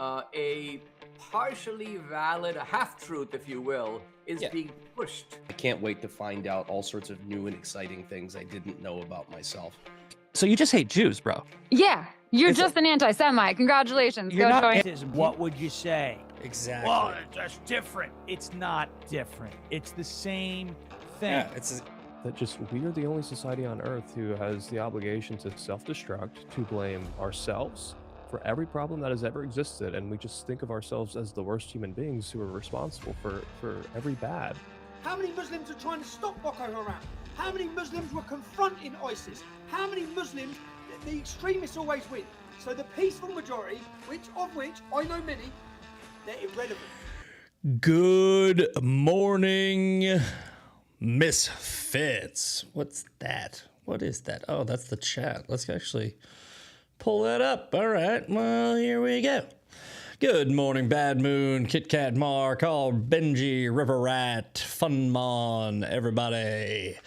a partially valid, a half-truth, if you will, is being pushed. I can't wait to find out all sorts of new and exciting things I didn't know about myself. So you just hate Jews, bro? Yeah, you're just an anti-Semite. Congratulations. You're not. What would you say? Exactly. Well, that's different. It's not different. It's the same thing. Yeah, it's that just we are the only society on Earth who has the obligation to self-destruct, to blame ourselves for every problem that has ever existed, and we just think of ourselves as the worst human beings who are responsible for every bad. How many Muslims are trying to stop Boko Haram? How many Muslims were confronting ISIS? How many Muslims, the extremists always win. So the peaceful majority, which I know many, they're irrelevant. Good morning, Misfits. What's that? What is that? Oh, that's the chat. Let's actually pull that up. All right, well, here we go. Good morning, Bad Moon, Kit Kat Mark, All Benji, River Rat, Funmon, everybody.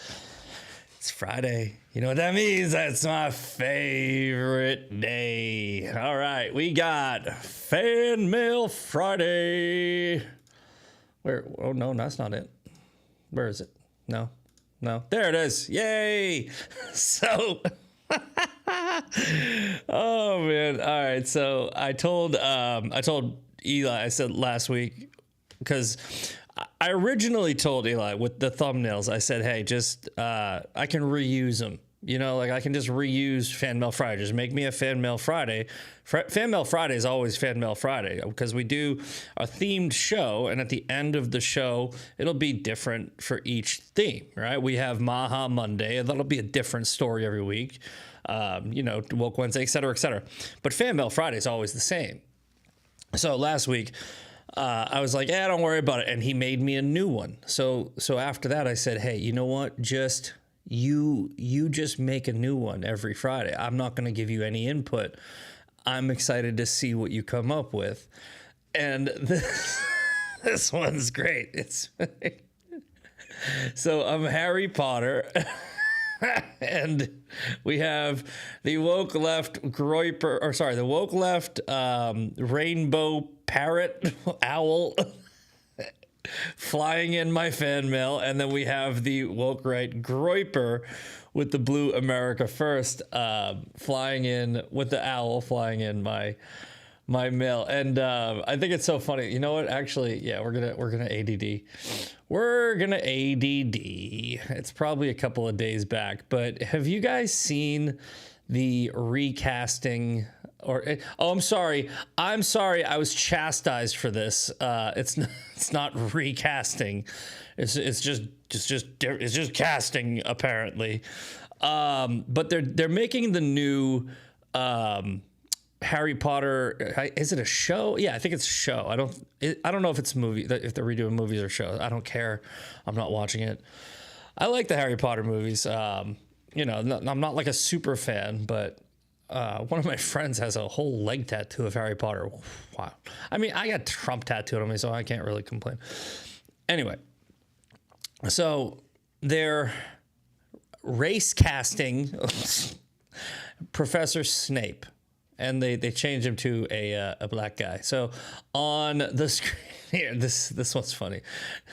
It's Friday. You know what that means? That's my favorite day. All right, we got Fan Mail Friday. Where? Oh, no, that's not it. Where is it? No. There it is. Yay. So... oh man. All right. So I told Eli, I said last week, because I originally told Eli with the thumbnails, I said, hey, just, I can reuse them. You know, like I can just reuse Fan Mail Friday. Just make me a Fan Mail Friday. Fan Mail Friday is always Fan Mail Friday because we do a themed show, and at the end of the show, it'll be different for each theme, right? We have Maha Monday, and that'll be a different story every week. You know, Woke Wednesday, et cetera, et cetera. But Fan Mail Friday is always the same. So last week, I was like, don't worry about it. And he made me a new one. So after that, I said, hey, you know what? Just... You just make a new one every Friday. I'm not going to give you any input. I'm excited to see what you come up with. And this one's great. It's so I'm Harry Potter. And we have the woke left the woke left rainbow parrot owl flying in my fan mail, and then we have the woke right groiper with the blue America First flying in with the owl flying in my mail. And I think it's so funny. You know what? Actually, yeah, we're gonna ADD. We're gonna ADD. It's probably a couple of days back, but have you guys seen the recasting? I'm sorry. I was chastised for this. It's not recasting. It's just casting apparently. But they're making the new Harry Potter. Is it a show? Yeah, I think it's a show. I don't know if it's a movie. If they're redoing movies or shows, I don't care. I'm not watching it. I like the Harry Potter movies. You know, I'm not like a super fan, but. One of my friends has a whole leg tattoo of Harry Potter. Wow. I mean, I got Trump tattooed on me, so I can't really complain. Anyway, so they're race casting Professor Snape, and they changed him to a black guy. So on the screen here, this one's funny.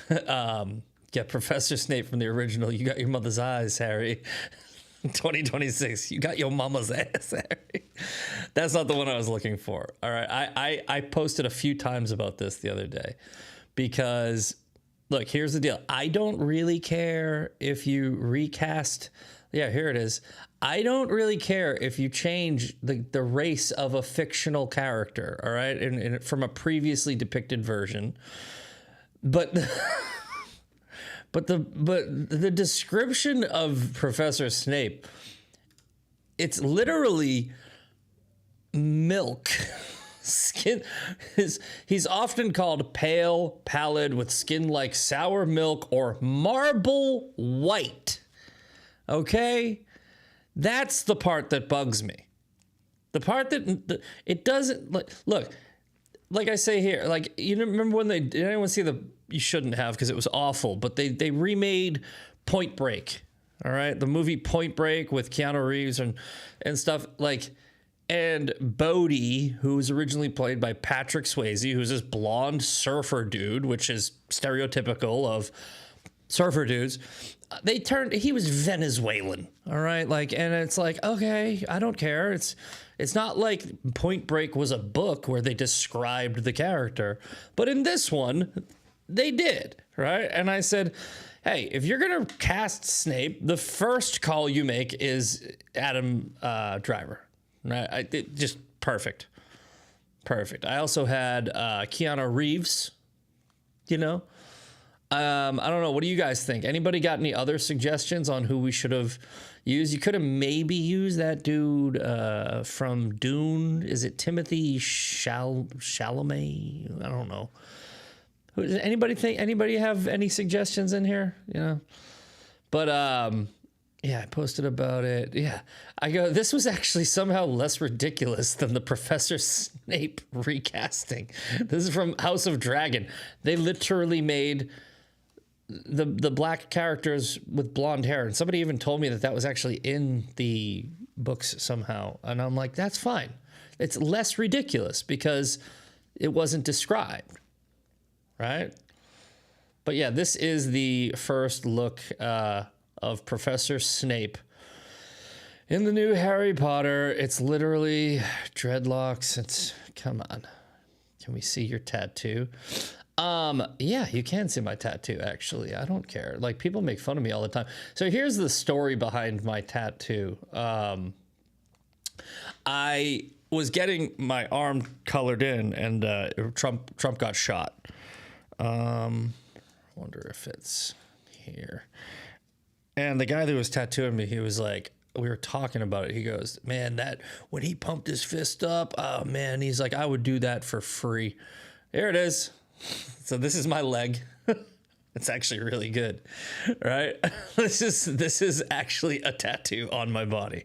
Get Professor Snape from the original. You got your mother's eyes, Harry. 2026, you got your mama's ass, Harry. That's not the one I was looking for. All right, I posted a few times about this the other day because, look, here's the deal. I don't really care if you recast. Yeah, here it is. I don't really care if you change the race of a fictional character, all right, and from a previously depicted version, but. But the description of Professor Snape, it's literally milk. Skin he's often called pale, pallid, with skin like sour milk or marble white. Okay? That's the part that bugs me. The part that it doesn't look, like I say here, like, you remember when did anyone see you shouldn't have because it was awful, but they remade Point Break, all right? The movie Point Break with Keanu Reeves and stuff. Like, And Bodhi, who was originally played by Patrick Swayze, who's this blonde surfer dude, which is stereotypical of surfer dudes, he was Venezuelan, all right? Like, and it's like, okay, I don't care. It's not like Point Break was a book where they described the character, but in this one, they did, right? And I said, hey, if you're gonna cast Snape, the first call you make is Adam Driver, right? Just perfect. I also had Keanu Reeves, you know? I don't know. What do you guys think? Anybody got any other suggestions on who we should have used? You could have maybe used that dude from Dune. Is it Timothy Chalamet? I don't know. Anybody have any suggestions in here? You know, but yeah, I posted about it. Yeah, I go, this was actually somehow less ridiculous than the Professor Snape recasting. This is from House of Dragon. They literally made the black characters with blonde hair, and somebody even told me that was actually in the books somehow, and I'm like, that's fine. It's less ridiculous because it wasn't described, right? But yeah, this is the first look of Professor Snape in the new Harry Potter. It's literally dreadlocks. Come on, can we see your tattoo? Yeah, you can see my tattoo, actually. I don't care. Like, people make fun of me all the time. So here's the story behind my tattoo. I was getting my arm colored in, and Trump got shot. Wonder if it's here. And the guy that was tattooing me, he was like, we were talking about it. He goes, man, when he pumped his fist up, oh man, he's like, I would do that for free. Here it is. So this is my leg. It's actually really good, right? This is actually a tattoo on my body.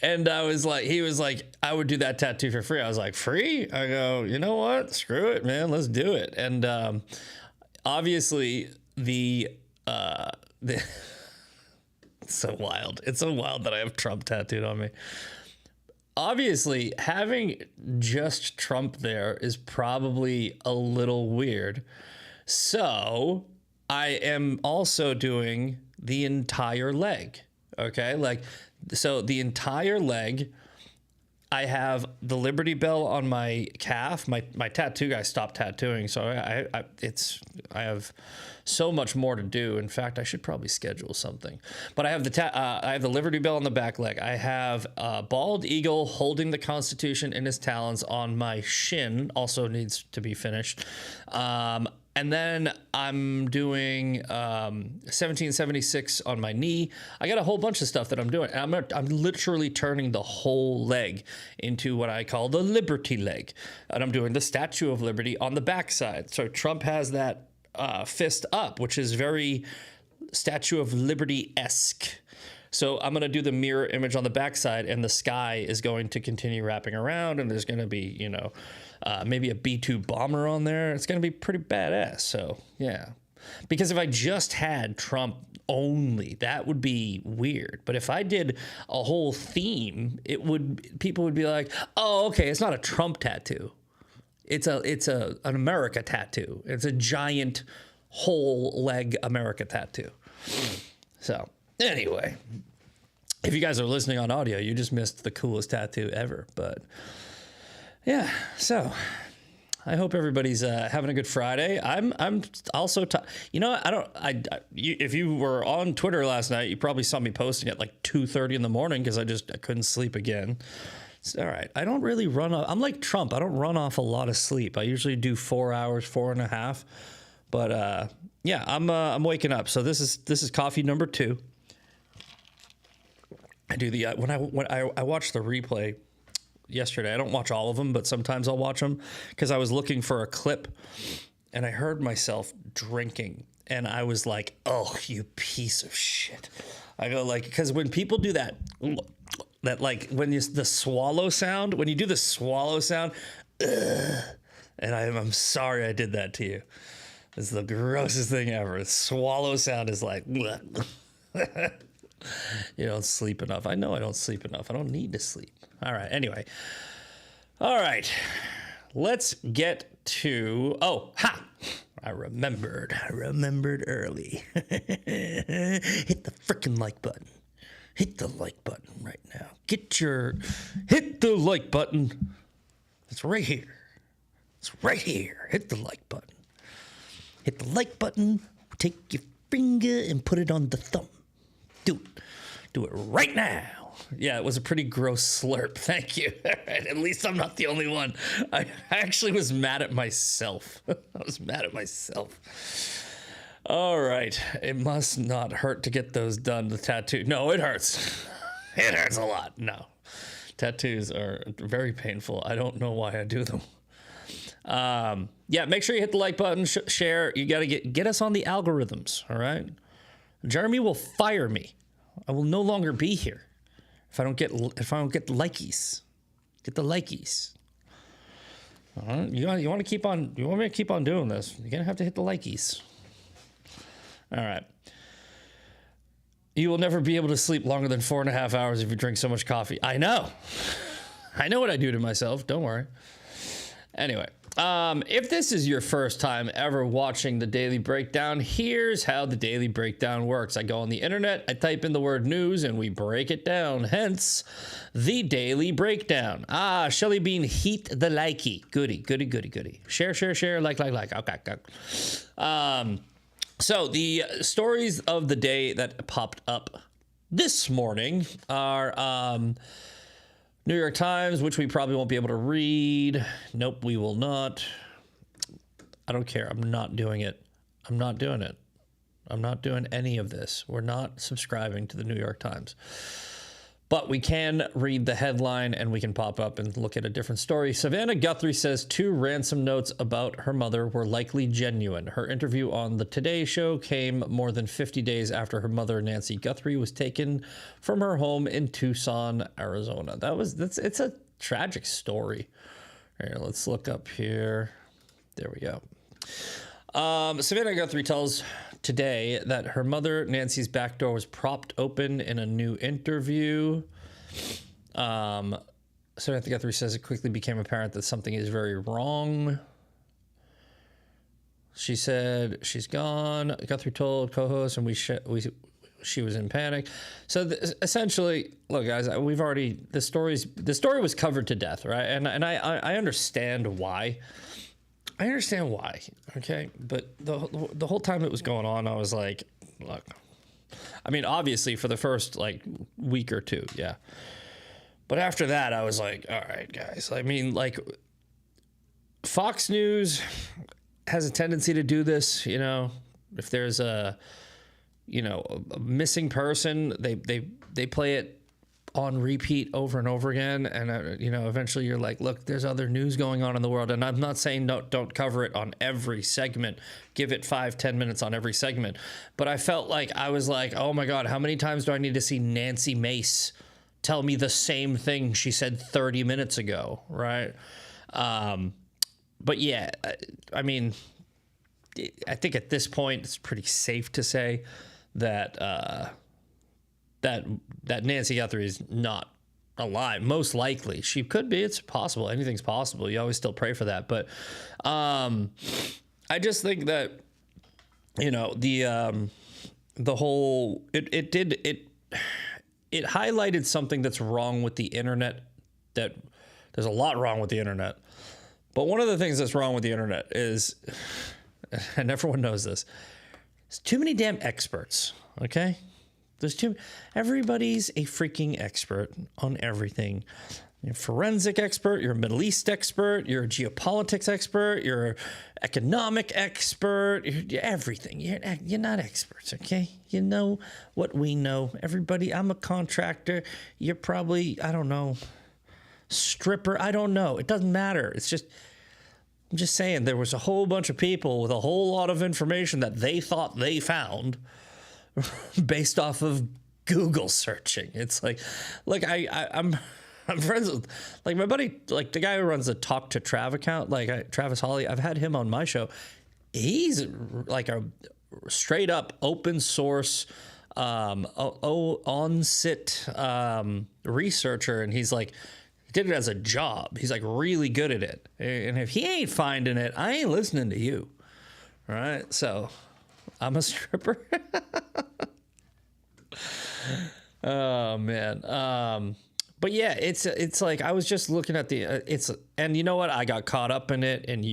And he was like, I would do that tattoo for free. I was like, free? I go, you know what? Screw it, man. Let's do it. And obviously it's so wild. It's so wild that I have Trump tattooed on me. Obviously, having just Trump there is probably a little weird. So I am also doing the entire leg. Okay, so the entire leg. I have the Liberty Bell on my calf. My tattoo guy stopped tattooing, so I have so much more to do. In fact, I should probably schedule something. But I have the Liberty Bell on the back leg. I have a bald eagle holding the Constitution in his talons on my shin. Also needs to be finished. And then I'm doing 1776 on my knee. I got a whole bunch of stuff that I'm doing. And I'm literally turning the whole leg into what I call the Liberty leg. And I'm doing the Statue of Liberty on the backside. So Trump has that fist up, which is very Statue of Liberty-esque. So I'm going to do the mirror image on the backside, and the sky is going to continue wrapping around, and there's going to be, maybe a B-2 bomber on there. It's going to be pretty badass. So, yeah. Because if I just had Trump only, that would be weird. But if I did a whole theme, people would be like, oh, okay, it's not a Trump tattoo. It's an America tattoo. It's a giant whole leg America tattoo. So, anyway, if you guys are listening on audio, you just missed the coolest tattoo ever. But yeah, so I hope everybody's having a good Friday. I'm also, if you were on Twitter last night, you probably saw me posting at like 2:30 in the morning because I couldn't sleep again. It's all right. I don't really run off. I'm like Trump. I don't run off a lot of sleep. I usually do 4 hours, 4.5. But yeah, I'm waking up. So this is coffee number 2. I do the when I watched the replay yesterday. I don't watch all of them, but sometimes I'll watch them because I was looking for a clip and I heard myself drinking and I was like, "Oh, you piece of shit!" I go like, because when people do that like when the swallow sound, when you do the swallow sound, and I'm sorry I did that to you. It's the grossest thing ever. The swallow sound is like. You don't sleep enough. I know I don't sleep enough. I don't need to sleep. All right. Anyway. All right. Let's get to... Oh, ha! I remembered early. Hit the freaking like button. Hit the like button right now. Hit the like button. It's right here. It's right here. Hit the like button. Hit the like button. Take your finger and put it on the thumb. Do it right now. Yeah, it was a pretty gross slurp. Thank you. At least I'm not the only one. I actually was mad at myself. All right. It must not hurt to get those done, the tattoo. No, it hurts. It hurts a lot. No. Tattoos are very painful. I don't know why I do them. Yeah, make sure you hit the like button, share. You got to get us on the algorithms, all right? Jeremy will fire me. I will no longer be here if I don't get likies. Get the likies. All right? You want me to keep on doing this? You're gonna have to hit the likies. All right. You will never be able to sleep longer than 4.5 hours if you drink so much coffee. I know what I do to myself. Don't worry. Anyway, if this is your first time ever watching the Daily Breakdown, here's how the Daily Breakdown works. I go on the internet, I type in the word news, and we break it down. Hence, the Daily Breakdown. Shelly Bean, heat the likey. Goody. Share, like. Okay. So the stories of the day that popped up this morning are New York Times, which we probably won't be able to read. Nope, we will not. I don't care. I'm not doing it. I'm not doing any of this. We're not subscribing to the New York Times. But we can read the headline and we can pop up and look at a different story. Savannah Guthrie says 2 ransom notes about her mother were likely genuine. Her interview on the Today Show came more than 50 days after her mother, Nancy Guthrie, was taken from her home in Tucson, Arizona. It's a tragic story. Here, let's look up here. There we go. Savannah Guthrie tells Today that her mother, Nancy's back door was propped open in a new interview. Savannah Guthrie says it quickly became apparent that something is very wrong. She said she's gone. Guthrie told co-host, and she was in panic. So essentially, look, guys, the story was covered to death, right? And I understand why. Okay? But the whole time it was going on, I was like, look, I mean, obviously for the first week or two, yeah. But after that, I was like, all right, guys. I mean, Fox News has a tendency to do this, if there's a missing person, they play it on repeat over and over again, and eventually you're like, look, there's other news going on in the world, and I'm not saying don't cover it on every segment, give it 5-10 minutes on every segment, but I felt like I was like, oh my god, how many times do I need to see Nancy Mace tell me the same thing she said 30 minutes ago, right? But yeah, I mean, I think at this point it's pretty safe to say that that Nancy Guthrie is not alive. Most likely. She could be. It's possible. Anything's possible. You always still pray for that. But I just think that, the whole, it highlighted something that's wrong with the internet, that there's a lot wrong with the internet. But one of the things that's wrong with the internet is, and everyone knows this, there's too many damn experts, okay? Everybody's a freaking expert on everything. You're a forensic expert, you're a Middle East expert, you're a geopolitics expert, you're an economic expert, you're everything. You're not experts, okay? You know what we know. Everybody, I'm a contractor. You're probably, I don't know, stripper. I don't know. It doesn't matter. I'm just saying there was a whole bunch of people with a whole lot of information that they thought they found based off of Google searching. It's like, look, I'm friends with, my buddy, the guy who runs the Talk to Trav account, Travis Hawley. I've had him on my show. He's a straight up open source on-sit researcher, and he's like, he did it as a job. He's like really good at it. And if he ain't finding it, I ain't listening to you. All right, so I'm a stripper. Oh man. But yeah, it's like I was just looking at the and you know what? I got caught up in it, and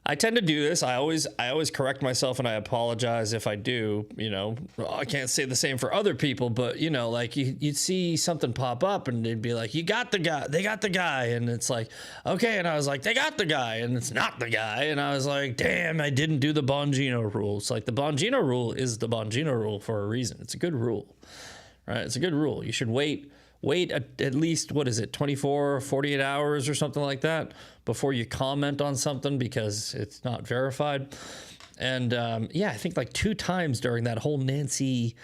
I tend to do this. I always correct myself, and I apologize if I do. You know, I can't say the same for other people, but you know, like you'd see something pop up, and they'd be like, "You got the guy. They got the guy," and it's like, okay, and I was like, "They got the guy," and it's not the guy, and I was like, "Damn, I didn't do the Bongino rule." It's like the Bongino rule is the Bongino rule for a reason. It's a good rule, right? It's a good rule. You should wait at least, what is it, 24, 48 hours or something like that before you comment on something because it's not verified. And yeah, I think like 2 times during that whole Nancy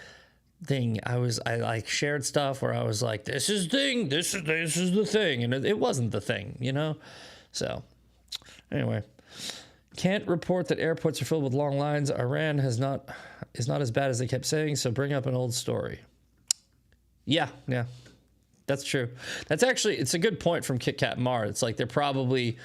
thing, I like shared stuff where I was like, this is the thing. And it wasn't the thing, you know? So anyway, can't report that airports are filled with long lines. Iran is not as bad as they kept saying. So bring up an old story. Yeah. That's true. That's actually, it's a good point from Kit Kat Mar. It's like they're probably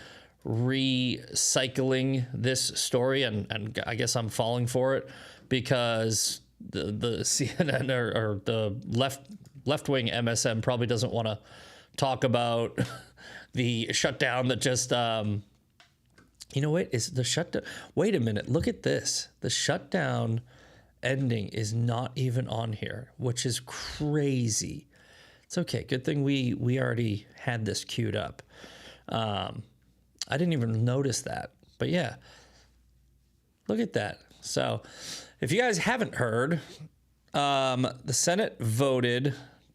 recycling this story, and I guess I'm falling for it because the CNN or the left-wing MSM probably doesn't want to talk about the shutdown that just, you know what, is the shutdown? Wait a minute, look at this. The shutdown ending is not even on here, which is crazy. It's okay. Good thing we already had this queued up. I didn't even notice that. But yeah, look at that. So if you guys haven't heard, the Senate voted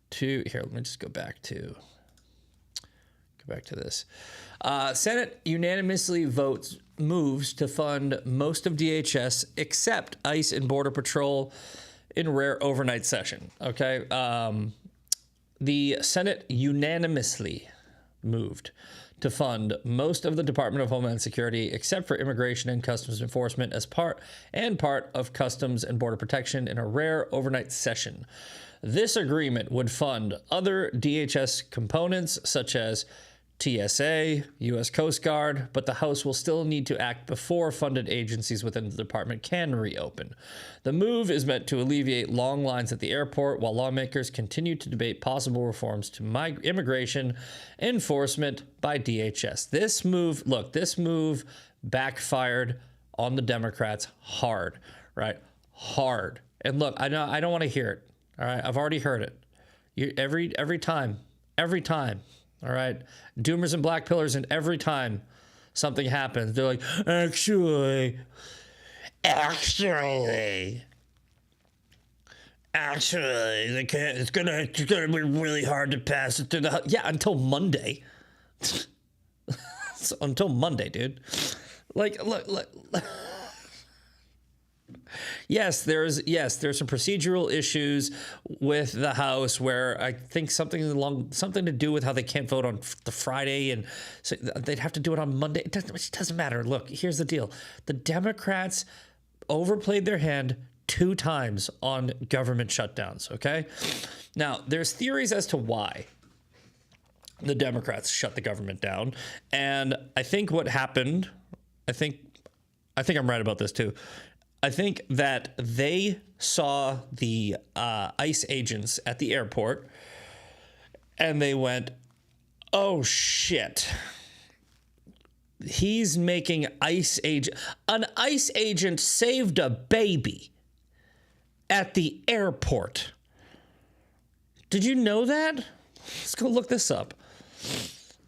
to... Here, let me just go back to this. Senate unanimously moves to fund most of DHS except ICE and Border Patrol in rare overnight session. Okay. The Senate unanimously moved to fund most of the Department of Homeland Security except for Immigration and Customs Enforcement as part of Customs and Border Protection in a rare overnight session. This agreement would fund other DHS components such as TSA, U.S. Coast Guard, but the House will still need to act before funded agencies within the department can reopen. The move is meant to alleviate long lines at the airport while lawmakers continue to debate possible reforms to immigration enforcement by DHS. This move backfired on the Democrats hard, right? Hard. And look, I don't want to hear it. All right, I've already heard it. Every time. All right, doomers and black pillars, and every time something happens, they're like, actually, they can't. It's gonna be really hard to pass it through the. Yeah, until Monday. Until Monday, dude. Like, look. Yes, there's some procedural issues with the House where I think something to do with how they can't vote on the Friday, and so they'd have to do it on Monday. It doesn't matter. Look, here's the deal: the Democrats overplayed their hand 2 times on government shutdowns. Okay, now there's theories as to why the Democrats shut the government down, and I think what happened. I think I'm right about this too. I think that they saw the ICE agents at the airport and they went, oh shit, he's making an ICE agent saved a baby at the airport. Did you know that? Let's go look this up.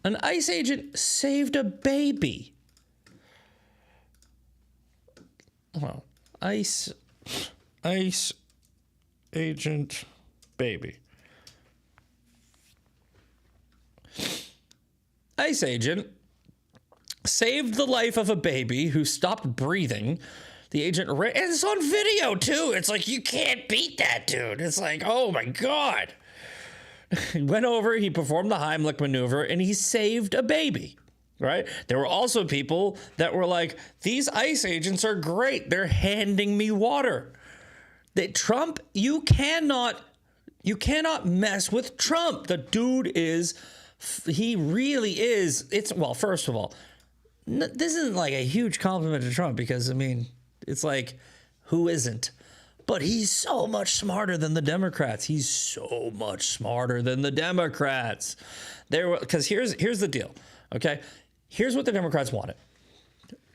An ICE agent saved a baby. Well, ICE agent baby. ICE agent saved the life of a baby who stopped breathing. The agent ran, and it's on video too. It's like, you can't beat that, dude. It's like, oh my God. He went over, he performed the Heimlich maneuver, and he saved a baby. Right? There were also people that were like, these ICE agents are great. They're handing me water. That Trump, you cannot mess with Trump. The dude he really is. Well, first of all, this isn't like a huge compliment to Trump because, I mean, it's like, who isn't? But he's so much smarter than the Democrats. He's so much smarter than the Democrats. Because here's the deal, okay? Here's what the Democrats wanted,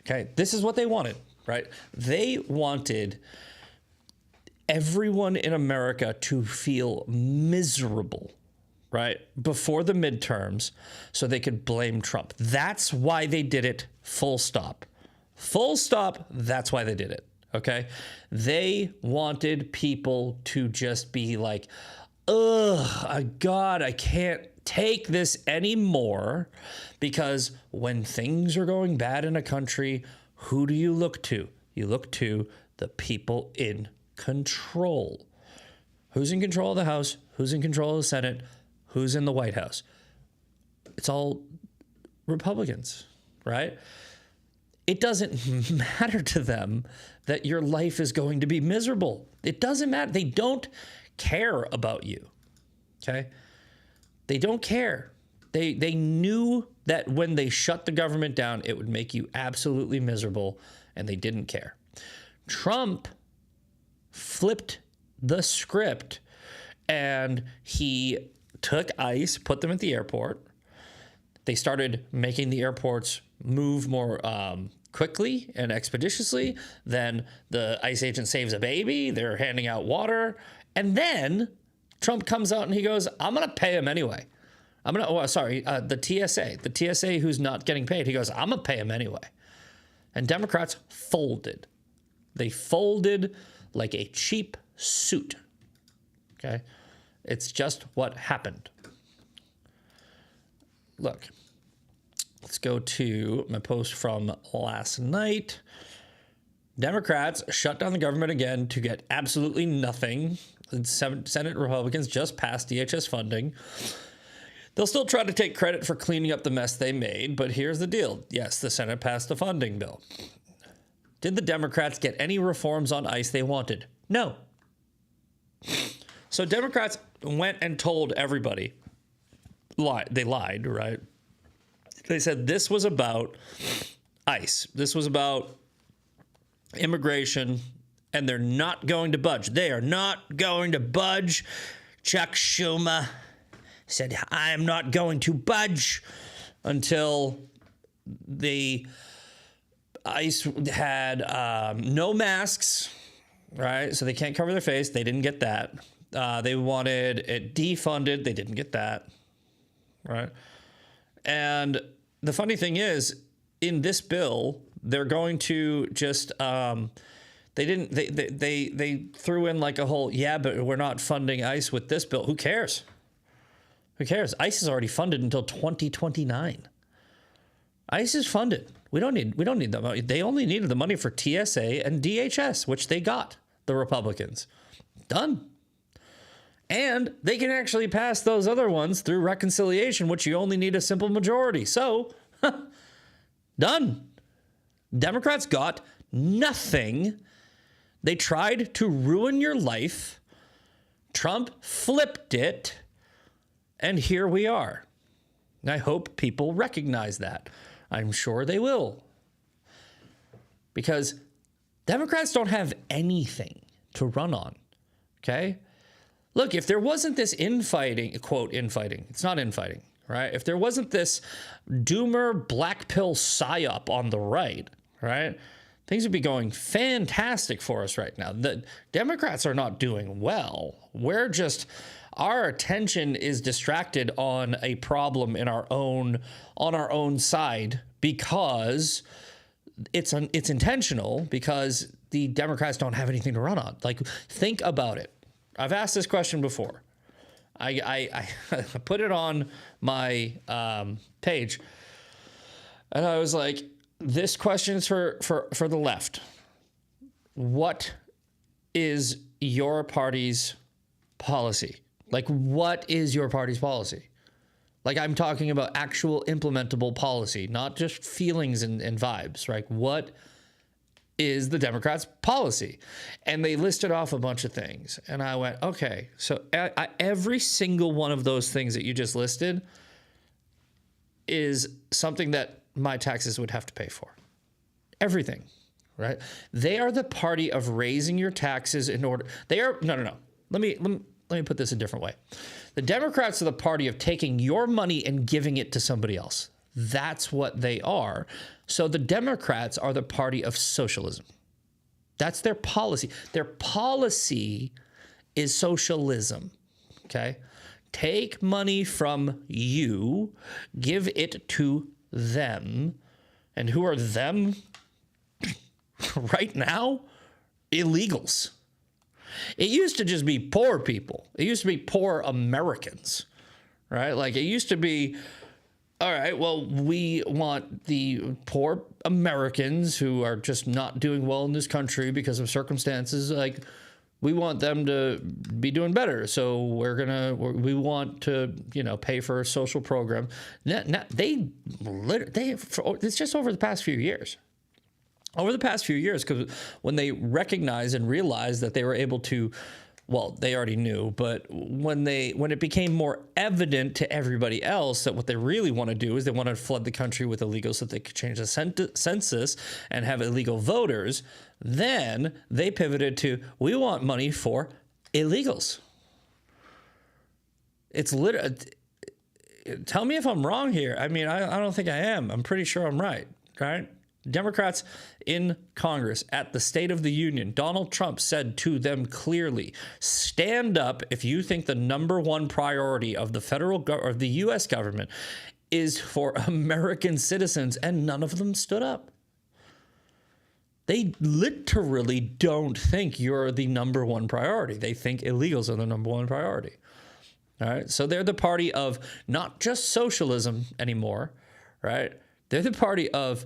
okay? This is what they wanted, right? They wanted everyone in America to feel miserable, right, before the midterms so they could blame Trump. That's why they did it, full stop. Full stop, that's why they did it, okay? They wanted people to just be like, ugh, God, I can't take this anymore, because when things are going bad in a country, who do you look to? You look to the people in control. Who's in control of the House? Who's in control of the Senate? Who's in the White House? It's all Republicans, right? It doesn't matter to them that your life is going to be miserable. It doesn't matter. They don't care about you, okay? They don't care. They knew that when they shut the government down, it would make you absolutely miserable, and they didn't care. Trump flipped the script, and he took ICE, put them at the airport. They started making the airports move more quickly and expeditiously. Then the ICE agent saves a baby. They're handing out water. And then Trump comes out and he goes, I'm going to pay him anyway. The TSA who's not getting paid. He goes, I'm going to pay him anyway. And Democrats folded. They folded like a cheap suit. Okay? It's just what happened. Look, let's go to my post from last night. Democrats shut down the government again to get absolutely nothing. Senate Republicans just passed DHS funding. They'll still try to take credit for cleaning up the mess they made, but here's the deal. Yes, the Senate passed the funding bill. Did the Democrats get any reforms on ICE they wanted? No. So Democrats went and told everybody. They lied, right? They said this was about ICE. This was about immigration, and they're not going to budge. They are not going to budge. Chuck Schumer said, I'm not going to budge until the ICE had no masks, right? So they can't cover their face. They didn't get that. They wanted it defunded. They didn't get that, right? And the funny thing is, in this bill, they're going to just they threw in like a whole, yeah, but we're not funding ICE with this bill. Who cares? Who cares? ICE is already funded until 2029. ICE is funded. We don't need the money. They only needed the money for TSA and DHS, which they got, the Republicans. Done. And they can actually pass those other ones through reconciliation, which you only need a simple majority. So, done. Democrats got nothing. They tried to ruin your life. Trump flipped it. And here we are. And I hope people recognize that. I'm sure they will. Because Democrats don't have anything to run on. Okay? Look, if there wasn't this infighting, quote, infighting, it's not infighting, right? If there wasn't this doomer black pill psyop on the right, right, things would be going fantastic for us right now. The Democrats are not doing well. Our attention is distracted on a problem on our own side because it's intentional, because the Democrats don't have anything to run on. Like, think about it. I've asked this question before. I put it on my page, and I was like, this question is for the left. What is your party's policy? Like, what is your party's policy? Like, I'm talking about actual implementable policy, not just feelings and vibes, right? What is the Democrats' policy. And they listed off a bunch of things. And I went, okay, so every single one of those things that you just listed is something that my taxes would have to pay for. Everything, right? They are the party of raising your taxes in order. They are, no. Let me put this a different way. The Democrats are the party of taking your money and giving it to somebody else. That's what they are. So the Democrats are the party of socialism. That's their policy. Their policy is socialism, okay? Take money from you, give it to them. And who are them right now? Illegals. It used to just be poor people. It used to be poor Americans, right? Like it used to be, all right, well, we want the poor Americans who are just not doing well in this country because of circumstances. Like we want them to be doing better. So we want to, pay for a social program. It's just over the past few years. Over the past few years, because when they recognized and realized that they were able to, well, they already knew, but when it became more evident to everybody else that what they really want to do is they want to flood the country with illegals so that they could change the census and have illegal voters, then they pivoted to, we want money for illegals. It's literally, tell me if I'm wrong here. I mean, I don't think I am. I'm pretty sure I'm right, right? Democrats in Congress at the State of the Union, Donald Trump said to them clearly, stand up if you think the number one priority of the federal or the U.S. government is for American citizens, and none of them stood up. They literally don't think you're the number one priority. They think illegals are the number one priority. All right. So they're the party of not just socialism anymore, right? They're the party of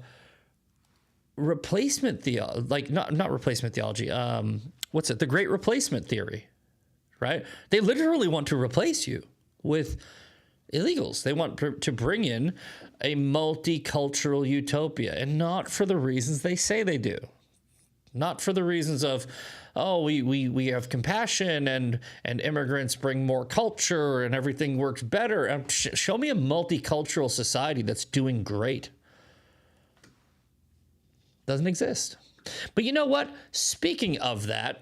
replacement theology, like not replacement theology. What's it? The Great Replacement Theory, right? They literally want to replace you with illegals. They want to bring in a multicultural utopia, and not for the reasons they say they do. Not for the reasons of, oh, we have compassion and immigrants bring more culture and everything works better. Show me a multicultural society that's doing great. Doesn't exist. But you know what? Speaking of that,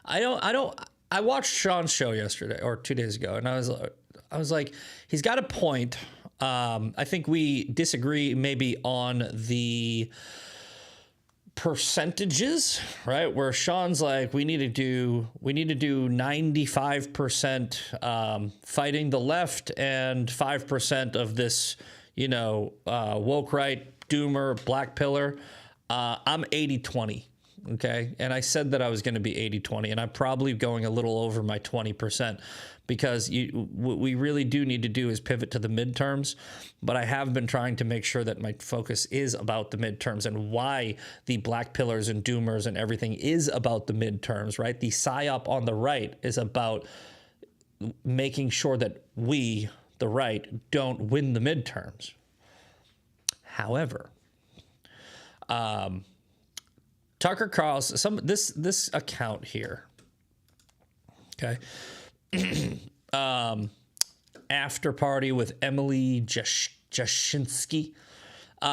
I watched Sean's show yesterday or 2 days ago, and I was like, he's got a point. I think we disagree maybe on the percentages, right? Where Sean's like, we need to do 95% fighting the left and 5% of this, woke right, doomer, black pillar. I'm 80-20, okay? And I said that I was going to be 80-20, and I'm probably going a little over my 20% because what we really do need to do is pivot to the midterms. But I have been trying to make sure that my focus is about the midterms and why the black pillars and doomers and everything is about the midterms, right? The PSYOP on the right is about making sure that we, the right, don't win the midterms. However, Tucker Carlson, this account here, okay, after party with Emily Jashinsky.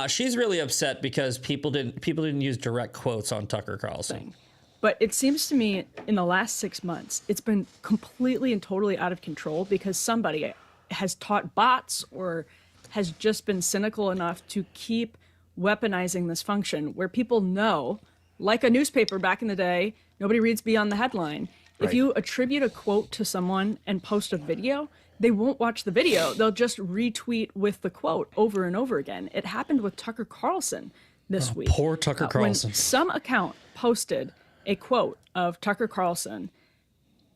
She's really upset because people didn't use direct quotes on Tucker Carlson. But it seems to me in the last 6 months, it's been completely and totally out of control because somebody has taught bots or has just been cynical enough to keep weaponizing this function where people know, like a newspaper back in the day, nobody reads beyond the headline. Right. If you attribute a quote to someone and post a video, they won't watch the video. They'll just retweet with the quote over and over again. It happened with Tucker Carlson this week. Poor Tucker Carlson. When some account posted a quote of Tucker Carlson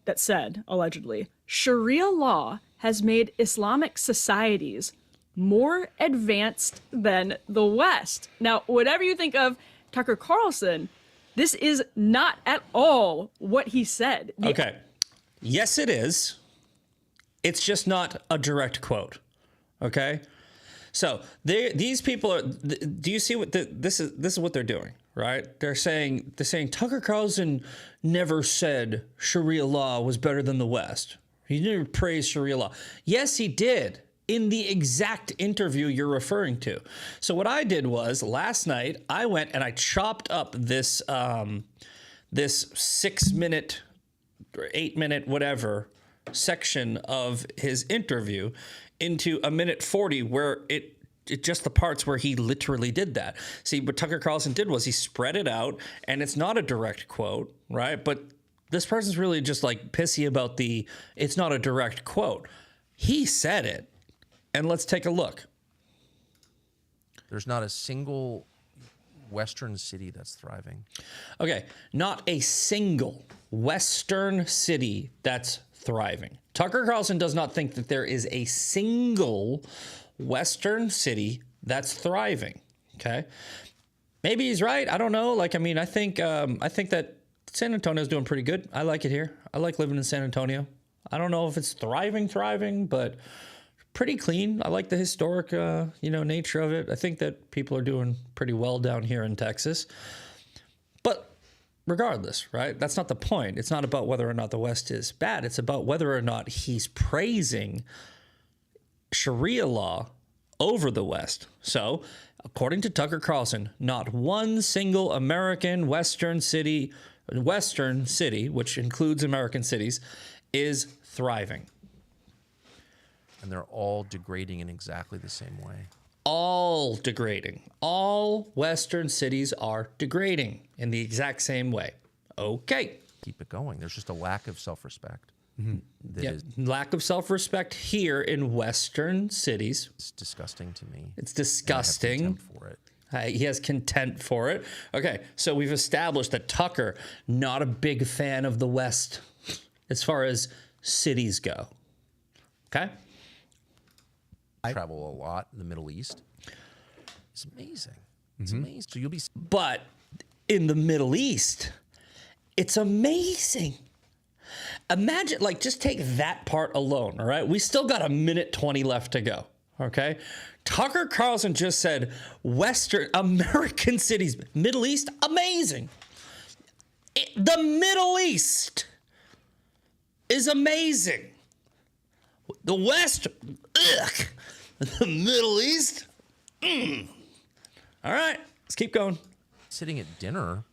that said, allegedly, Sharia law has made Islamic societies more advanced than the West. Now, whatever you think of Tucker Carlson, this is not at all what he said. Okay. Yes, it is. It's just not a direct quote. Okay. So these people are. Do you see what this is? This is what they're doing, right? They're saying Tucker Carlson never said Sharia law was better than the West. He never praised Sharia law. Yes, he did, in the exact interview you're referring to. So what I did was last night I went and I chopped up this 6-minute or 8-minute whatever section of his interview into 1:40 where it just the parts where he literally did that. See, what Tucker Carlson did was he spread it out, and it's not a direct quote, right? But this person's really just like pissy about it's not a direct quote. He said it, and let's take a look. There's not a single Western city that's thriving. Okay, not a single Western city that's thriving. Tucker Carlson does not think that there is a single Western city that's thriving. Okay, maybe he's right. I don't know. Like, I mean, I think that San Antonio is doing pretty good. I like it here. I like living in San Antonio. I don't know if it's thriving, but pretty clean. I like the historic, nature of it. I think that people are doing pretty well down here in Texas. But regardless, right? That's not the point. It's not about whether or not the West is bad. It's about whether or not he's praising Sharia law over the West. So, according to Tucker Carlson, not one single American Western city, which includes American cities, is thriving. And they're all degrading in exactly the same way. All degrading. All Western cities are degrading in the exact same way. Okay. Keep it going. There's just a lack of self-respect. Lack of self-respect here in Western cities. It's disgusting to me. It's disgusting. I have contempt for it. He has contempt for it. Okay, so we've established that Tucker, not a big fan of the West as far as cities go. Okay? I travel a lot in the Middle East. It's amazing. It's amazing. So you'll be... But in the Middle East, it's amazing. Imagine, like, just take that part alone, all right? We still got 1:20 left to go, okay? Tucker Carlson just said Western American cities, Middle East, amazing. The Middle East is amazing. The West, ugh. The Middle East, All right, let's keep going. Sitting at dinner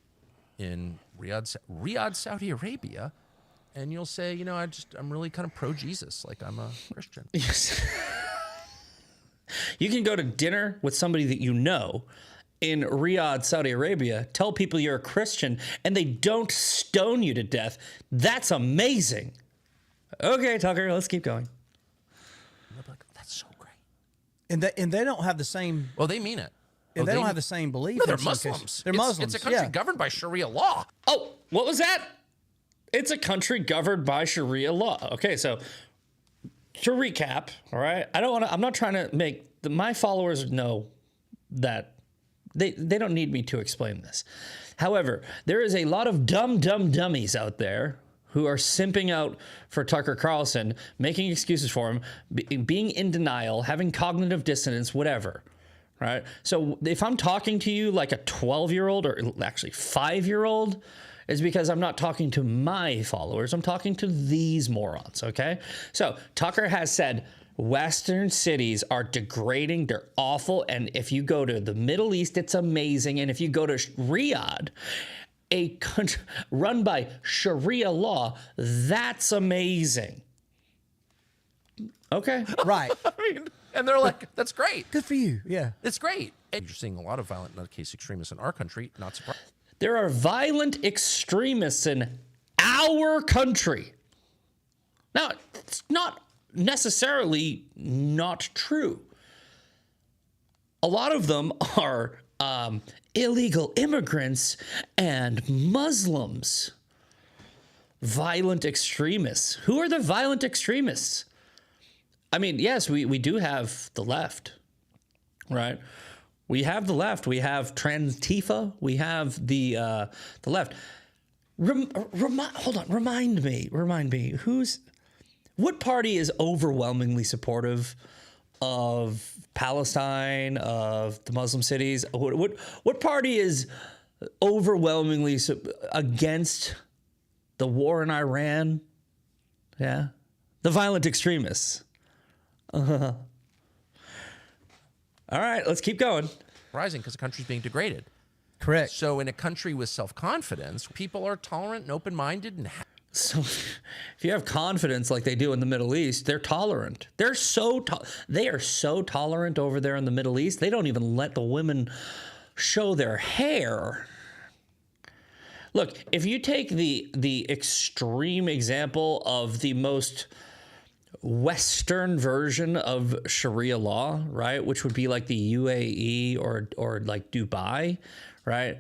in Riyadh, Saudi Arabia, and you'll say, I'm really kind of pro-Jesus, like I'm a Christian. Yes. You can go to dinner with somebody that you know in Riyadh, Saudi Arabia, tell people you're a Christian, and they don't stone you to death. That's amazing. Okay, Tucker, let's keep going. Like, that's so great. And they don't have the same... Well, they mean it. And they don't have the same belief. No, they're Muslims. They're Muslims. It's a country governed by Sharia law. Oh, what was that? It's a country governed by Sharia law. Okay, so to recap, all right, I'm not trying to make my followers know that they don't need me to explain this. However, there is a lot of dumb dummies out there who are simping out for Tucker Carlson, making excuses for him, being in denial, having cognitive dissonance, whatever. Right? So if I'm talking to you like a 12-year-old or actually 5-year-old, it's because I'm not talking to my followers. I'm talking to these morons, okay? So Tucker has said Western cities are degrading. They're awful. And if you go to the Middle East, it's amazing. And if you go to Riyadh, a country run by Sharia law, that's amazing. Okay. Right. And they're like, that's great. Good for you. Yeah. It's great. And you're seeing a lot of violent nutcase extremists in our country. Not surprised. There are violent extremists in our country. Now, it's not necessarily not true. A lot of them are illegal immigrants and Muslims. Violent extremists. Who are the violent extremists? I mean, yes, we do have the left, right? We have the left. We have Transtifa. We have the left. Hold on. Remind me. What party is overwhelmingly supportive of Palestine, of the Muslim cities? What party is overwhelmingly against the war in Iran. Yeah. The violent extremists. All right, let's keep going. Rising because the country's being degraded. Correct. So in a country with self-confidence, people are tolerant and open-minded and so if you have confidence like they do in the Middle East, they're tolerant. They are so tolerant over there in the Middle East. They don't even let the women show their hair. Look, if you take the extreme example of the most Western version of Sharia law, right, which would be like the UAE or like Dubai, right?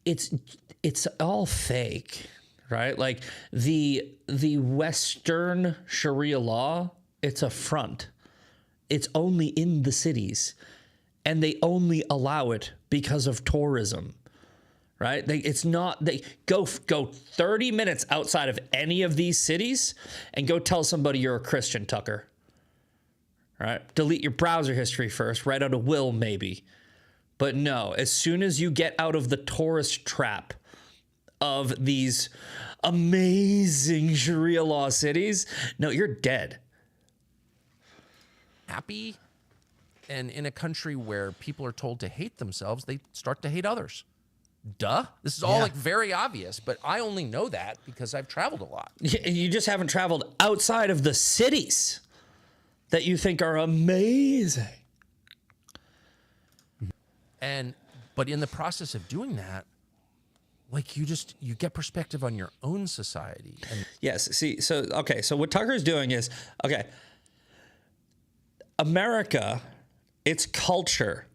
It's all fake, right? Like the Western Sharia law, it's a front. It's only in the cities, and they only allow it because of tourism. Right? They go 30 minutes outside of any of these cities and go tell somebody you're a Christian, Tucker. Right? Delete your browser history first, write out a will maybe. But no, as soon as you get out of the tourist trap of these amazing Sharia law cities, no, you're dead. happy. And in a country where people are told to hate themselves, they start to hate others. Duh. This is all like very obvious, but I only know that because I've traveled a lot. You just haven't traveled outside of the cities that you think are amazing. But in the process of doing that, like you get perspective on your own society. And yes. See, so what Tucker's doing is, America, its culture,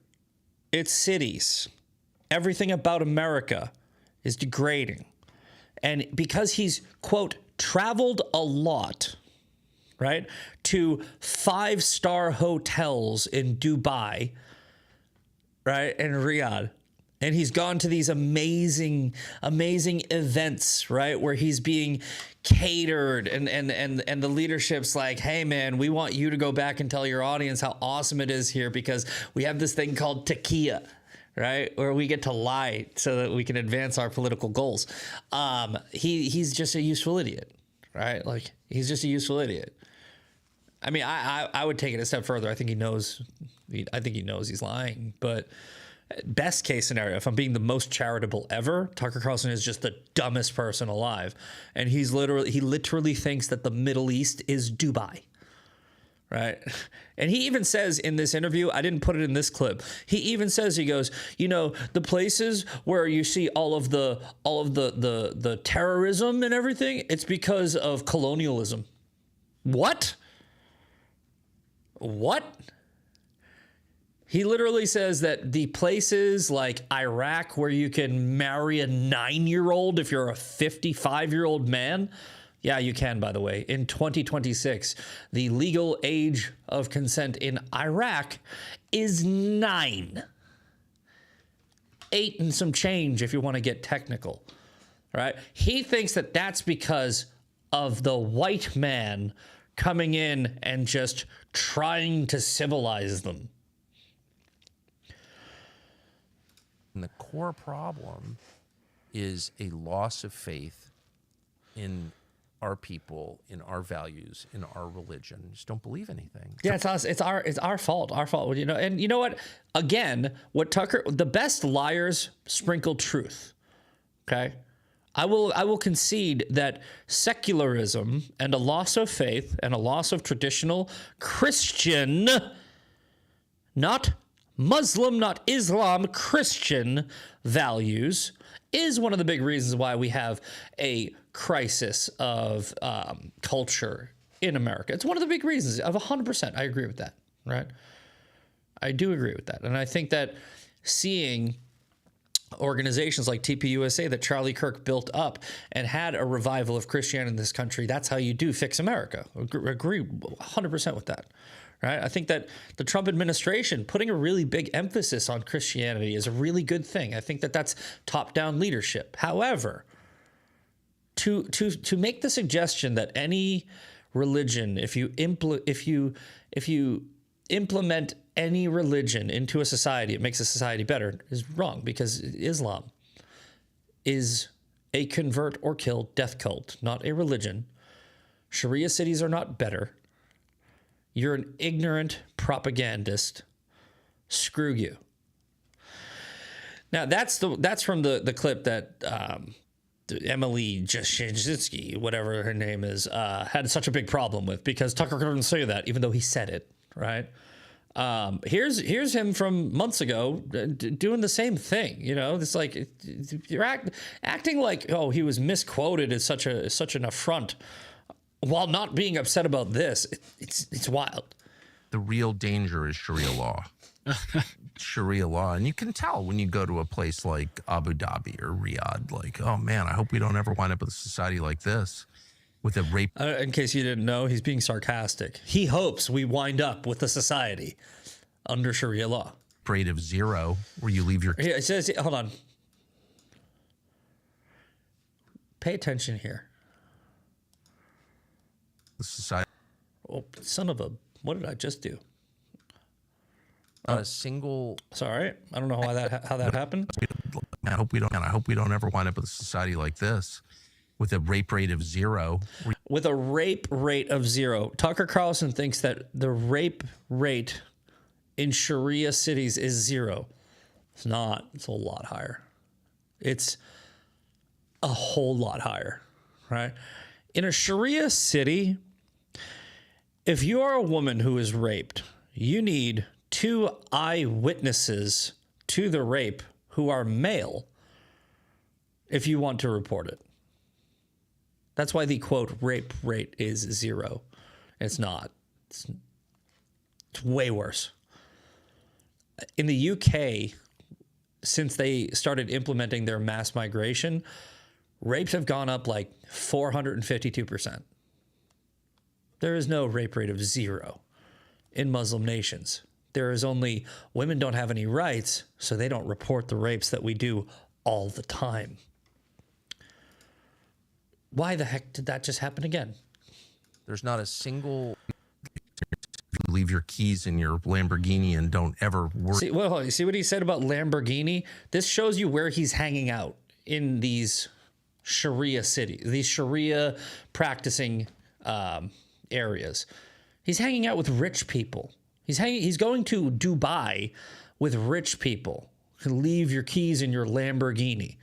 its cities, everything about America is degrading. And because he's, quote, traveled a lot, right, to 5-star hotels in Dubai, right, and Riyadh, and he's gone to these amazing events, right, where he's being catered and the leadership's like, hey man, we want you to go back and tell your audience how awesome it is here because we have this thing called takia, right, where we get to lie so that we can advance our political goals. He's just a useful idiot, right? Like, he's just a useful idiot. I mean, I would take it a step further. I think he knows he's lying, but best case scenario, if I'm being the most charitable ever, Tucker Carlson is just the dumbest person alive. And he literally thinks that the Middle East is Dubai. Right. And he even says in this interview, I didn't put it in this clip. He even says, he goes, you know, the places where you see all of the terrorism and everything, it's because of colonialism. What? He literally says that the places like Iraq where you can marry a 9-year-old if you're a 55-year-old man. Yeah, you can, by the way. In 2026, the legal age of consent in Iraq is 9. 8 and some change if you want to get technical, right? He thinks that that's because of the white man coming in and just trying to civilize them. the core problem is a loss of faith in our people, in our values, in our religion. Just don't believe anything. Yeah, it's us. It's our fault. Our fault. You know, and you know what? Again, the best liars sprinkle truth. Okay. I will concede that secularism and a loss of faith and a loss of traditional Christian, not Muslim, not Islam, Christian values is one of the big reasons why we have a crisis of culture in America. It's one of the big reasons. Of 100%, I agree with that, right? I do agree with that. And I think that seeing organizations like TPUSA that Charlie Kirk built up and had a revival of Christianity in this country, that's how you do fix America. Agree 100% with that, right? I think that the Trump administration putting a really big emphasis on Christianity is a really good thing. I think that that's top-down leadership. However, to make the suggestion that any religion, if you implement any religion into a society, it makes a society better, is wrong, because Islam, is a convert or kill death cult, not a religion. Sharia cities are not better. You're an ignorant propagandist. Screw you. Now that's from the clip that Emily Jashinsky, whatever her name is, had such a big problem with, because Tucker couldn't say that even though he said it, right? Here's him from months ago doing the same thing. You know, it's like you're acting like, oh, he was misquoted as such an affront, while not being upset about this. It's wild. The real danger is Sharia law. Sharia law, and you can tell when you go to a place like Abu Dhabi or Riyadh, like, oh man, I hope we don't ever wind up with a society like this with a rape. In case you didn't know, he's being sarcastic. He hopes we wind up with a society under Sharia law rate of 0, where you leave your. Here, it says, hold on, pay attention here. The society. Oh, son of a! What did I just do? Not a single. Sorry, I don't know how that happened. I hope we don't ever wind up with a society like this with a rape rate of 0. With a rape rate of 0, Tucker Carlson thinks that the rape rate in Sharia cities is 0. It's not. It's a lot higher. It's a whole lot higher, right? In a Sharia city, if you are a woman who is raped, you need 2 eyewitnesses to the rape who are male if you want to report it. That's why the, quote, rape rate is 0. It's not. It's way worse. In the UK, since they started implementing their mass migration, rapes have gone up like 452%. There is no rape rate of 0 in Muslim nations. There is only women don't have any rights, so they don't report the rapes that we do all the time. Why the heck did that just happen again? There's not a single. Leave your keys in your Lamborghini and don't ever worry. See, well, you see what he said about Lamborghini? This shows you where he's hanging out in these Sharia cities, these Sharia practicing areas. He's hanging out with rich people. He's going to Dubai with rich people. Leave your keys in your Lamborghini.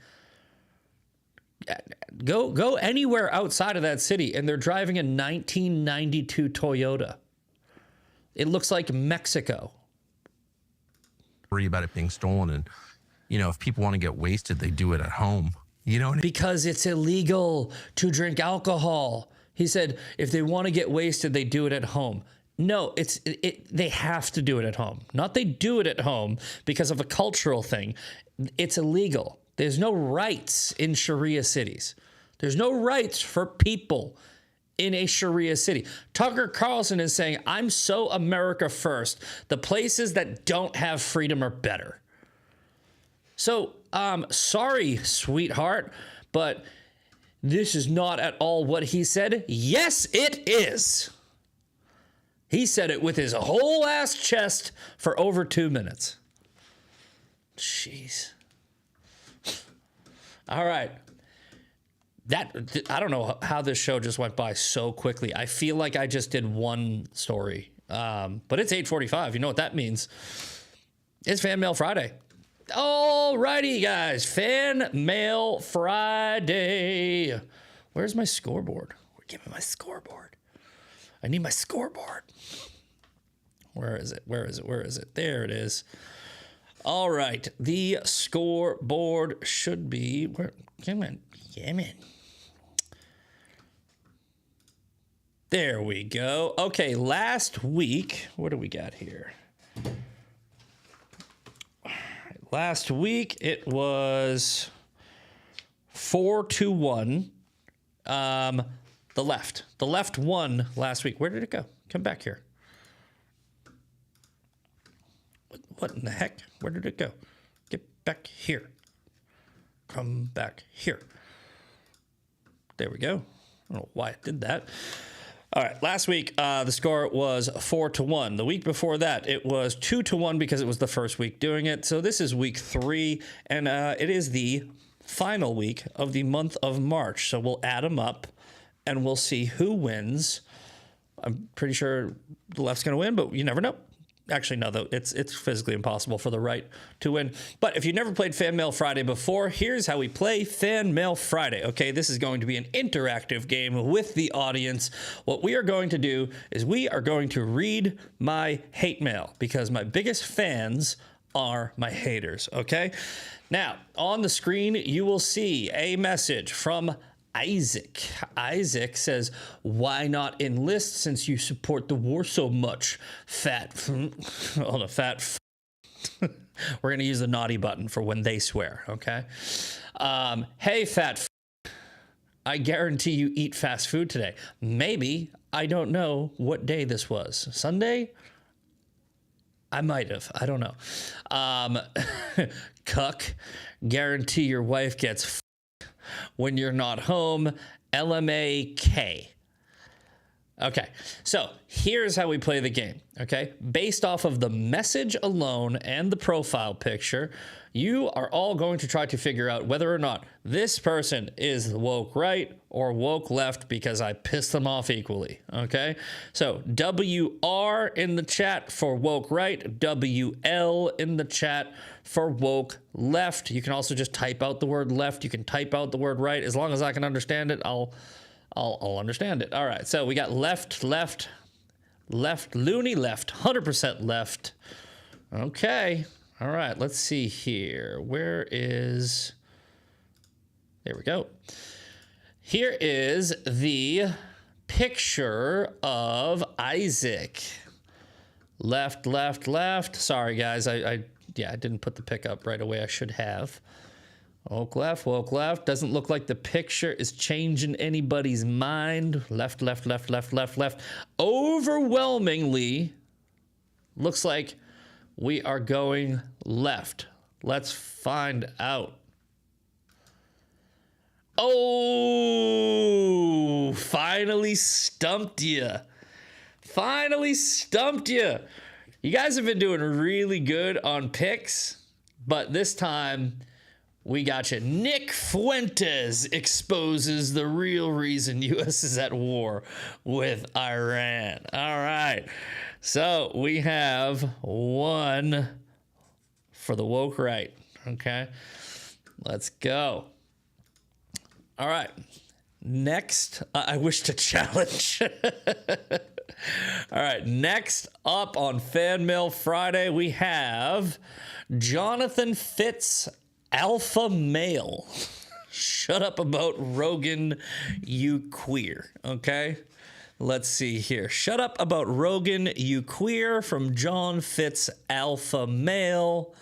Go anywhere outside of that city, and they're driving a 1992 Toyota. It looks like Mexico. Worry about it being stolen, and if people want to get wasted, they do it at home. Because it's illegal to drink alcohol. He said if they want to get wasted, they do it at home. No, they have to do it at home. Not they do it at home because of a cultural thing. It's illegal. There's no rights in Sharia cities. There's no rights for people in a Sharia city. Tucker Carlson is saying, I'm so America first. The places that don't have freedom are better. So, sorry, sweetheart, but this is not at all what he said. Yes, it is. He said it with his whole ass chest for over 2 minutes. Jeez. All right. I don't know how this show just went by so quickly. I feel like I just did one story. But it's 8:45. You know what that means. It's Fan Mail Friday. Alrighty, guys. Fan Mail Friday. Where's my scoreboard? Give me my scoreboard. I need my scoreboard. Where is it? Where is it? Where is it? There it is. All right. The scoreboard should be... Come on. There we go. Okay, last week... What do we got here? Last week, it was 4-1. The left won last week. Where did it go? Come back here. What in the heck? Where did it go? Get back here. Come back here. There we go. I don't know why it did that. All right. Last week, the score was 4-1. The week before that, it was 2-1 because it was the first week doing it. So this is week 3, and it is the final week of the month of March. So we'll add them up and we'll see who wins. I'm pretty sure the left's going to win, but you never know. Actually, no, though, it's physically impossible for the right to win. But if you've never played Fan Mail Friday before, here's how we play Fan Mail Friday. Okay, this is going to be an interactive game with the audience. What we are going to do is we are going to read my hate mail because my biggest fans are my haters, okay? Now, on the screen, you will see a message from Isaac. Isaac says, why not enlist since you support the war so much? Hold on, We're going to use the naughty button for when they swear, okay? Hey, fat I guarantee you eat fast food today. Maybe. I don't know what day this was. Sunday? I might have. I don't know. Cuck. Guarantee your wife gets when you're not home. LMAK. Okay, so here's how we play the game, okay? Based off of the message alone and the profile picture, you are all going to try to figure out whether or not this person is woke right or woke left because I pissed them off equally, okay? So WR in the chat for woke right, WL in the chat for woke left. You can also just type out the word left. You can type out the word right. As long as I can understand it, I'll understand it. All right, so we got left, loony left, 100% left. Okay, all right, let's see here. Where is, there we go. Here is the picture of Isaac. Left. Sorry, guys, I didn't put the pick up right away. I should have. Woke left. Doesn't look like the picture is changing anybody's mind. Left. Overwhelmingly, looks like we are going left. Let's find out. Oh, finally stumped you. You guys have been doing really good on picks, but this time we got you. Nick Fuentes exposes the real reason U.S. is at war with Iran. All right. So we have one for the woke right. Okay. Let's go. All right. Next, I wish to challenge. All right. Next up on Fan Mail Friday, we have Jonathan Fitz Alpha Male. Shut up about Rogan, you queer. Okay? Let's see here. Shut up about Rogan, you queer from John Fitz Alpha Male.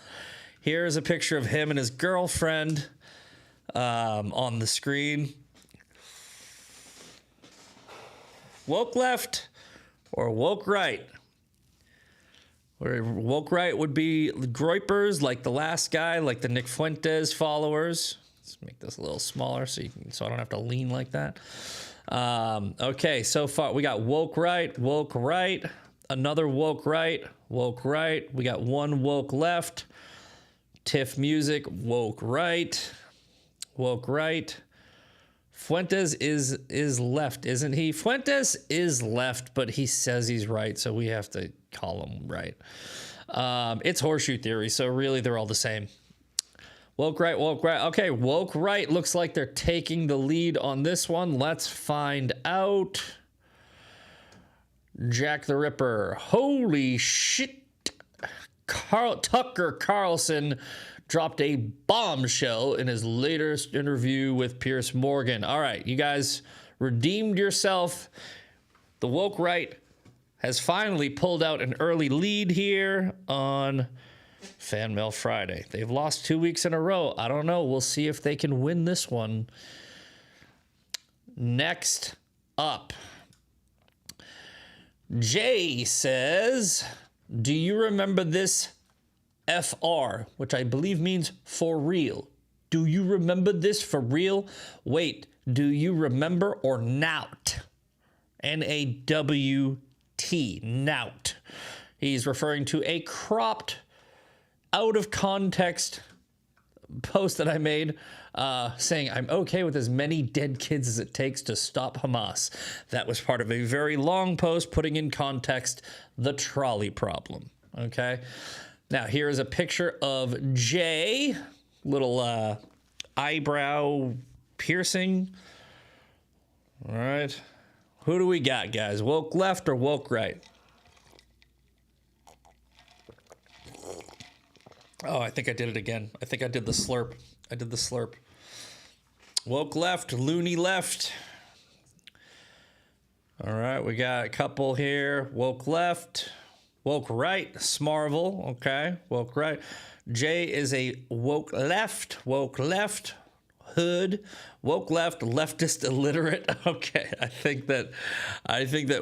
Here's a picture of him and his girlfriend on the screen. Woke left or woke right? Where woke right would be groypers like the last guy, like the Nick Fuentes followers. Let's make this a little smaller so I don't have to lean like that. Okay, so far we got woke right, another woke right. We got one woke left. Tiff Music, woke right. Fuentes is left, isn't he? Fuentes is left, but he says he's right, so we have to call him right. It's horseshoe theory, so really they're all the same. Woke right. Okay, woke right looks like they're taking the lead on this one. Let's find out. Jack the Ripper. Holy shit. Tucker Carlson dropped a bombshell in his latest interview with Piers Morgan. All right, you guys redeemed yourself. The woke right has finally pulled out an early lead here on Fan Mail Friday. They've lost 2 weeks in a row. I don't know. We'll see if they can win this one. Next up, Jay says, do you remember this FR, which I believe means for real? Do you remember this for real? Wait, do you remember or nout? N-A-W-T, nout. He's referring to a cropped, out of context post that I made saying, I'm okay with as many dead kids as it takes to stop Hamas. That was part of a very long post putting in context the trolley problem. Okay. Now, here is a picture of Jay, little eyebrow piercing. All right. Who do we got, guys? Woke left or woke right? Oh, I think I did it again. I think I did the slurp. I did the slurp. Woke left, loony left. All right, we got a couple here. Woke left, woke right, Smarvel. Okay, woke right. Jay is a woke left, hood, woke left, leftist illiterate. Okay, I think that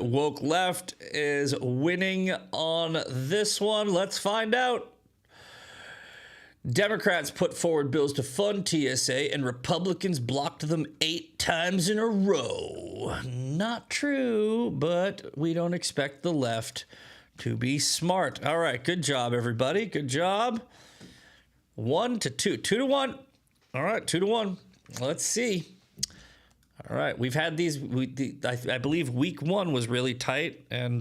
woke left is winning on this one. Let's find out. Democrats put forward bills to fund TSA and Republicans blocked them 8 times in a row. Not true, but we don't expect the left to be smart. All right, good job, everybody. Good job. 1 to 2. 2 to 1. All right, 2 to 1. Let's see. All right, we've had these. I believe week 1 was really tight, and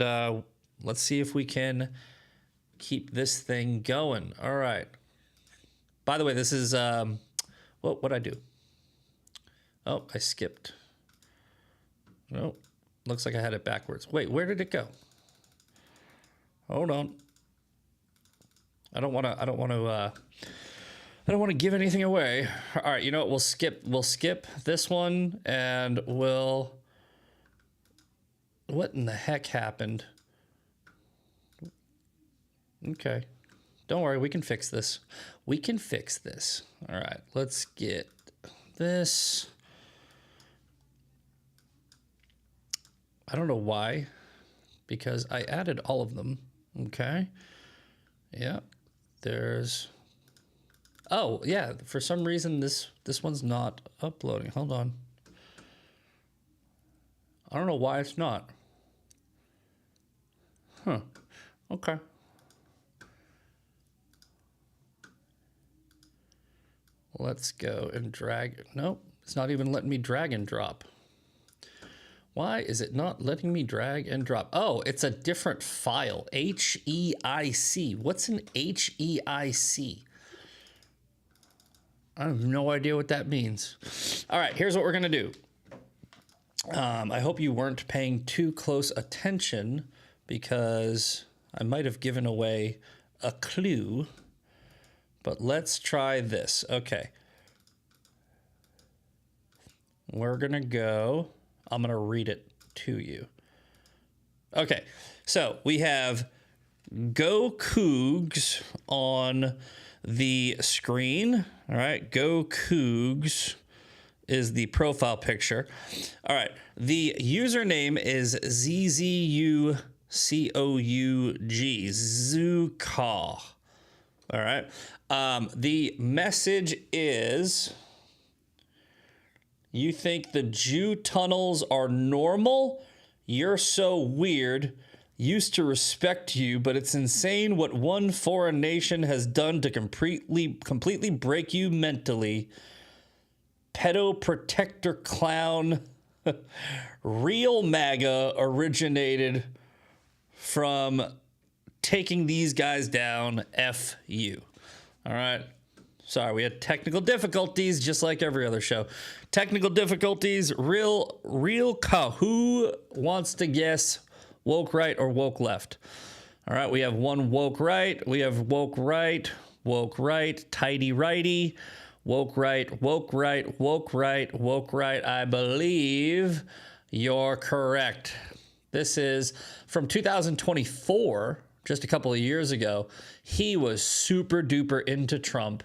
let's see if we can keep this thing going. All right. By the way, this is, what'd I do? Oh, I skipped. No, looks like I had it backwards. Wait, where did it go? Hold on. I don't want to give anything away. All right, you know what? We'll skip this one and what in the heck happened? Okay. Don't worry, we can fix this. We can fix this. All right, let's get this. I don't know why, because I added all of them. Okay. Yeah, there's. Oh yeah, for some reason this one's not uploading. Hold on. I don't know why it's not. Huh. Okay. Let's go and drag. Nope, it's not even letting me drag and drop. Why is it not letting me drag and drop? Oh, it's a different file. HEIC. What's an HEIC? I have no idea what that means. All right, here's what we're gonna do. I hope you weren't paying too close attention because I might have given away a clue. But let's try this. Okay. We're going to go. I'm going to read it to you. Okay. So we have Go Cougs on the screen. All right. Go Cougs is the profile picture. All right. The username is ZZUCOUG. Zuka. All right. The message is, you think the Jew tunnels are normal? You're so weird. Used to respect you, but it's insane what one foreign nation has done to completely break you mentally. Pedo protector clown. Real MAGA originated from taking these guys down. F you. All right. Sorry, we had technical difficulties, just like every other show. Technical difficulties, real who wants to guess woke right or woke left? All right, we have one woke right. We have woke right, tidy righty, woke right, woke right, woke right, woke right. I believe you're correct. This is from 2024. Just a couple of years ago, he was super duper into Trump.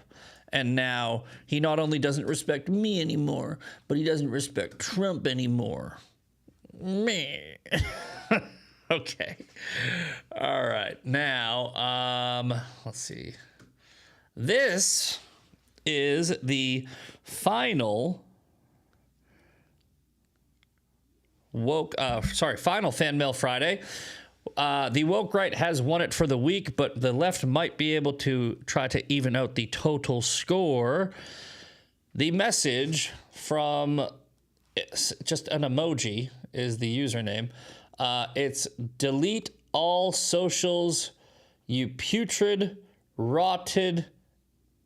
And now he not only doesn't respect me anymore, but he doesn't respect Trump anymore. Me. Okay. All right. Now, let's see. This is the final final Fan Mail Friday. The woke right has won it for the week, but the left might be able to try to even out the total score. The message from just an emoji is the username. It's delete all socials, you putrid, rotted,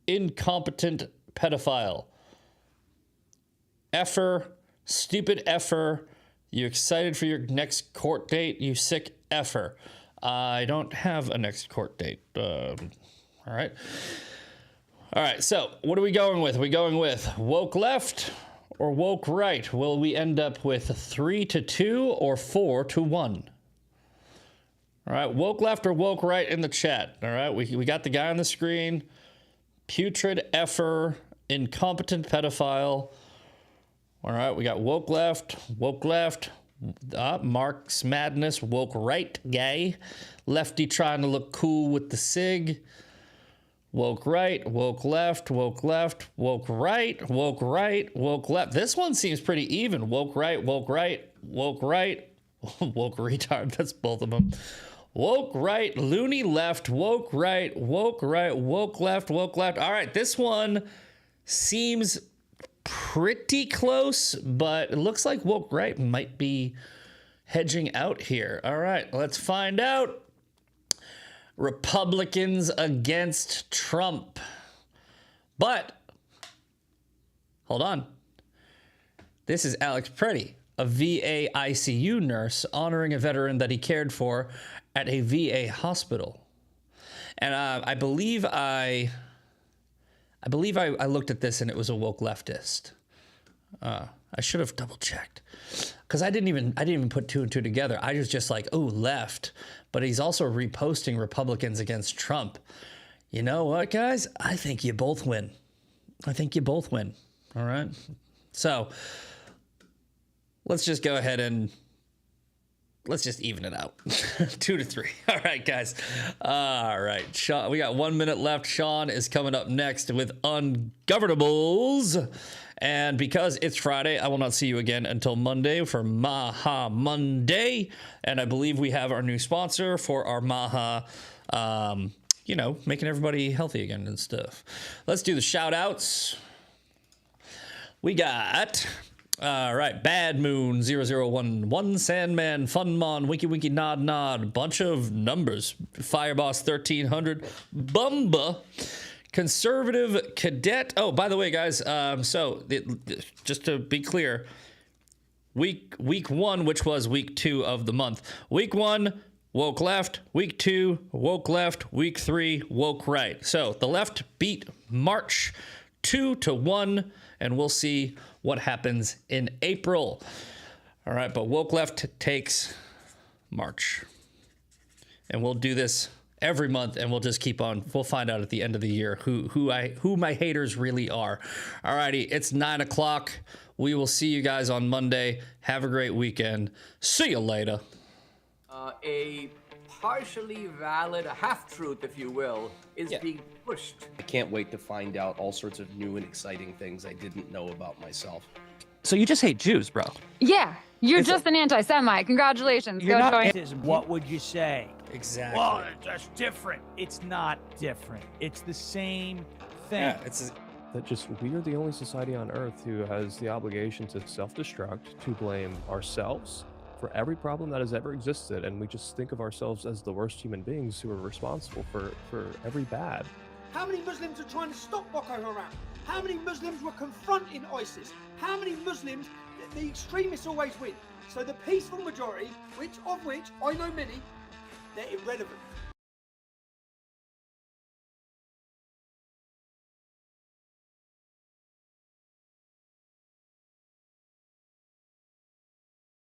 incompetent pedophile. Effer, stupid effer. You excited for your next court date? You sick effer. I don't have a next court date. All right. All right, so what are we going with? Are we going with woke left or woke right? Will we end up with 3-2 or 4-1? All right, woke left or woke right in the chat. All right, we got the guy on the screen. Putrid effer, incompetent pedophile. All right, we got woke left, Mark's Madness, woke right, gay. Lefty trying to look cool with the sig. Woke right, woke left, woke left, woke right, woke right, woke left. This one seems pretty even. Woke right, woke right, woke right, woke retard. That's both of them. Woke right, loony left, woke right, woke left, woke left. All right, this one seems pretty close, but it looks like woke right might be hedging out here. All right, let's find out. Republicans against Trump. But, hold on. This is Alex Preddy, a VA ICU nurse, honoring a veteran that he cared for at a VA hospital. And I believe I looked at this and it was a woke leftist. I should have double checked because I didn't even put two and two together. I was just like, oh, left. But he's also reposting Republicans against Trump. You know what, guys? I think you both win. All right. So let's just go ahead and let's just even it out. 2-3. All right, guys. All right. Sean, we got 1 minute left. Sean is coming up next with Ungovernables. And because it's Friday, I will not see you again until Monday for Maha Monday. And I believe we have our new sponsor for our Maha, making everybody healthy again and stuff. Let's do the shout outs. We got, all right, Bad Moon 001, One Sandman, Funmon, Winky Winky Nod Nod, bunch of numbers. Fireboss 1300, Bumba. Conservative Cadet. Oh, by the way, guys, just to be clear, week 1, which was week 2 of the month. Week 1, woke left. Week 2, woke left. Week 3, woke right. So the left beat March 2-1, and we'll see what happens in April. All right, but woke left takes March. And we'll do this every month, and we'll just keep on. We'll find out at the end of the year who my haters really are. Alrighty, it's 9 o'clock. We will see you guys on Monday. Have a great weekend. See you later. A partially valid, a half-truth, if you will, is being pushed. I can't wait to find out all sorts of new and exciting things I didn't know about myself. So you just hate Jews, bro? Yeah, you're just an anti-Semite. Congratulations. You're Go not. join. What would you say? Exactly. Well, that's different. It's not different. It's the same thing. Yeah, it's That just we are the only society on Earth who has the obligation to self-destruct, to blame ourselves for every problem that has ever existed, and we just think of ourselves as the worst human beings who are responsible for every bad. How many Muslims are trying to stop Boko Haram? How many Muslims were confronting ISIS? How many Muslims, the extremists always win. So the peaceful majority, which I know many, they're irrelevant.